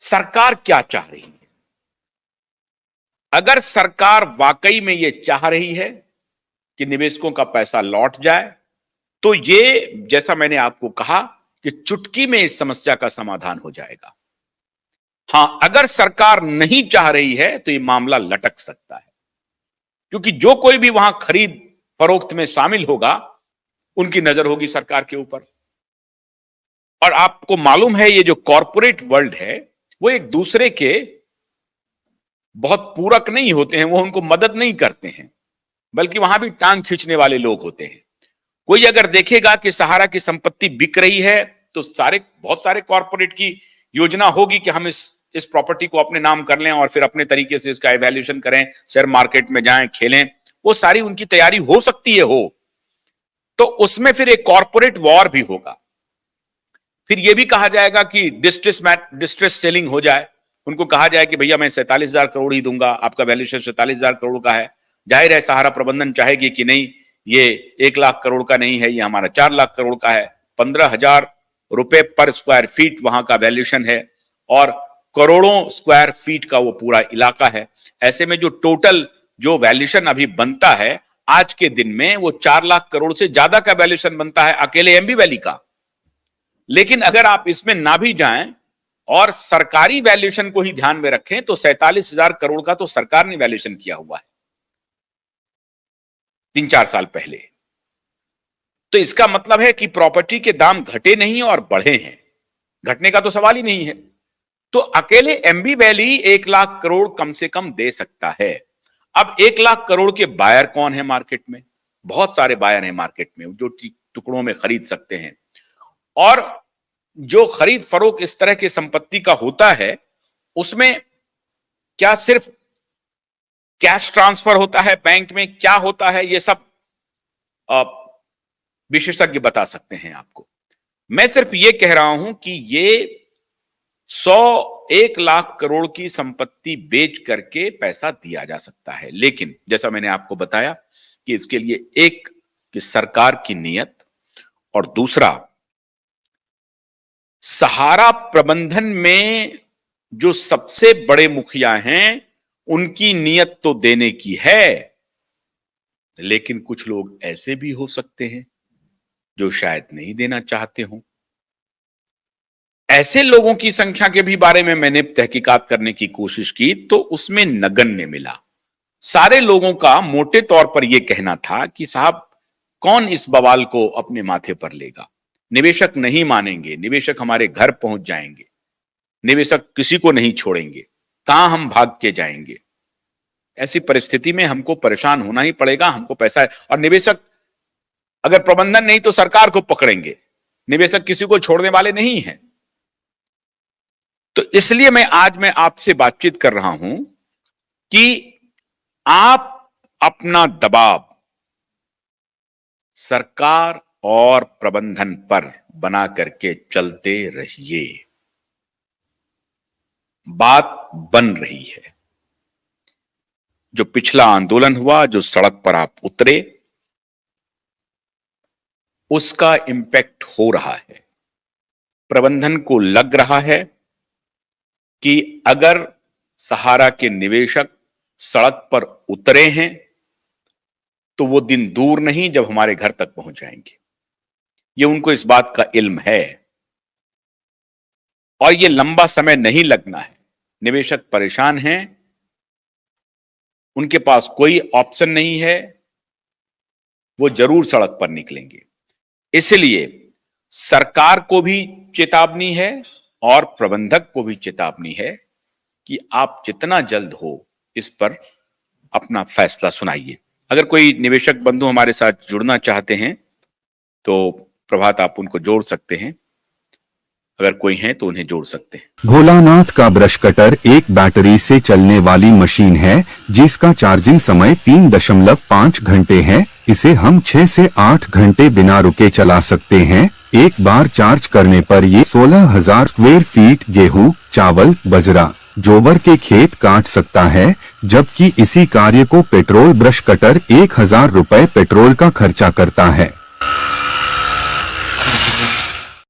सरकार क्या चाह रही है? अगर सरकार वाकई में यह चाह रही है कि निवेशकों का पैसा लौट जाए, तो ये, जैसा मैंने आपको कहा, कि चुटकी में इस समस्या का समाधान हो जाएगा। हां, अगर सरकार नहीं चाह रही है तो यह मामला लटक सकता है, क्योंकि जो कोई भी वहां खरीद फरोख्त में शामिल होगा, उनकी नजर होगी सरकार के ऊपर। और आपको मालूम है, ये जो कॉरपोरेट वर्ल्ड है, वो एक दूसरे के बहुत पूरक नहीं होते हैं, वो उनको मदद नहीं करते हैं, बल्कि वहां भी टांग खींचने वाले लोग होते हैं। कोई अगर देखेगा कि सहारा की संपत्ति बिक रही है, तो बहुत सारे कॉरपोरेट की योजना होगी कि हम इस प्रॉपर्टी को अपने नाम कर लें और फिर अपने तरीके से इसका इवैल्यूएशन करें, शेयर मार्केट में जाएं, खेलें। वो सारी उनकी तैयारी हो सकती है, तो उसमें फिर एक कॉरपोरेट वॉर भी होगा। फिर यह भी कहा जाएगा कि डिस्ट्रेस सेलिंग हो जाए, उनको कहा जाए कि भैया मैं 47,000 करोड़ ही दूंगा, आपका वैल्यूएशन 47,000 करोड़ का है। जाहिर है सहारा प्रबंधन चाहेगी कि नहीं, ये 1 लाख करोड़ का नहीं है, ये हमारा 4 लाख करोड़ का है। 15,000 रुपए पर स्क्वायर फीट वहां का वैल्यूएशन है और करोड़ों स्क्वायर फीट का वो पूरा इलाका है। ऐसे में जो टोटल जो वैल्यूएशन अभी बनता है आज के दिन में, वो 4 लाख करोड़ से ज्यादा का वैल्यूएशन बनता है अकेले एमबी वैली का। लेकिन अगर आप इसमें ना भी जाएं और सरकारी वैल्यूएशन को ही ध्यान में रखें, तो 47,000 करोड़ का तो सरकार ने वैल्यूएशन किया हुआ है 3-4 साल पहले। तो इसका मतलब है कि प्रॉपर्टी के दाम घटे नहीं और बढ़े हैं, घटने का तो सवाल ही नहीं है। तो अकेले एमबी वैली 1 लाख करोड़ कम से कम दे सकता है। अब 1 लाख करोड़ के बायर कौन है मार्केट में? बहुत सारे बायर हैं मार्केट में जो टुकड़ों में खरीद सकते हैं। और जो खरीद फरोख्त इस तरह की संपत्ति का होता है, उसमें क्या सिर्फ कैश ट्रांसफर होता है बैंक में, क्या होता है, ये सब विशेषज्ञ बता सकते हैं आपको। मैं सिर्फ ये कह रहा हूं कि ये 1 लाख करोड़ की संपत्ति बेच करके पैसा दिया जा सकता है। लेकिन जैसा मैंने आपको बताया कि इसके लिए एक कि सरकार की नीयत, और दूसरा सहारा प्रबंधन में जो सबसे बड़े मुखिया हैं, उनकी नीयत तो देने की है, लेकिन कुछ लोग ऐसे भी हो सकते हैं जो शायद नहीं देना चाहते हों। ऐसे लोगों की संख्या के भी बारे में मैंने तहकीकात करने की कोशिश की, तो उसमें नगण्य मिला। सारे लोगों का मोटे तौर पर यह कहना था कि साहब, कौन इस बवाल को अपने माथे पर लेगा? निवेशक नहीं मानेंगे, निवेशक हमारे घर पहुंच जाएंगे, निवेशक किसी को नहीं छोड़ेंगे, कहां हम भाग के जाएंगे? ऐसी परिस्थिति में हमको परेशान होना ही पड़ेगा, हमको पैसा है। और निवेशक अगर प्रबंधन नहीं तो सरकार को पकड़ेंगे, निवेशक किसी को छोड़ने वाले नहीं हैं। तो इसलिए आज मैं आपसे बातचीत कर रहा हूं कि आप अपना दबाव सरकार और प्रबंधन पर बना करके चलते रहिए। बात बन रही है। जो पिछला आंदोलन हुआ, जो सड़क पर आप उतरे, उसका इंपैक्ट हो रहा है। प्रबंधन को लग रहा है कि अगर सहारा के निवेशक सड़क पर उतरे हैं तो वो दिन दूर नहीं जब हमारे घर तक पहुंच जाएंगे। ये उनको इस बात का इल्म है और ये लंबा समय नहीं लगना है। निवेशक परेशान हैं, उनके पास कोई ऑप्शन नहीं है, वो जरूर सड़क पर निकलेंगे। इसलिए सरकार को भी चेतावनी है और प्रबंधक को भी चेतावनी है कि आप जितना जल्द हो इस पर अपना फैसला सुनाइए। अगर कोई निवेशक बंधु हमारे साथ जुड़ना चाहते हैं तो प्रभात आप उनको जोड़ सकते हैं, अगर कोई है तो उन्हें जोड़ सकते हैं। भोलानाथ का ब्रश कटर एक बैटरी से चलने वाली मशीन है जिसका चार्जिंग समय 3.5 घंटे है। इसे हम 6 से 8 घंटे बिना रुके चला सकते हैं। एक बार चार्ज करने पर ये 16,000 स्क्वायर फीट गेहूं, चावल, बजरा, जोवर के खेत काट सकता है, जबकि इसी कार्य को पेट्रोल ब्रश कटर 1,000 रुपए पेट्रोल का खर्चा करता है।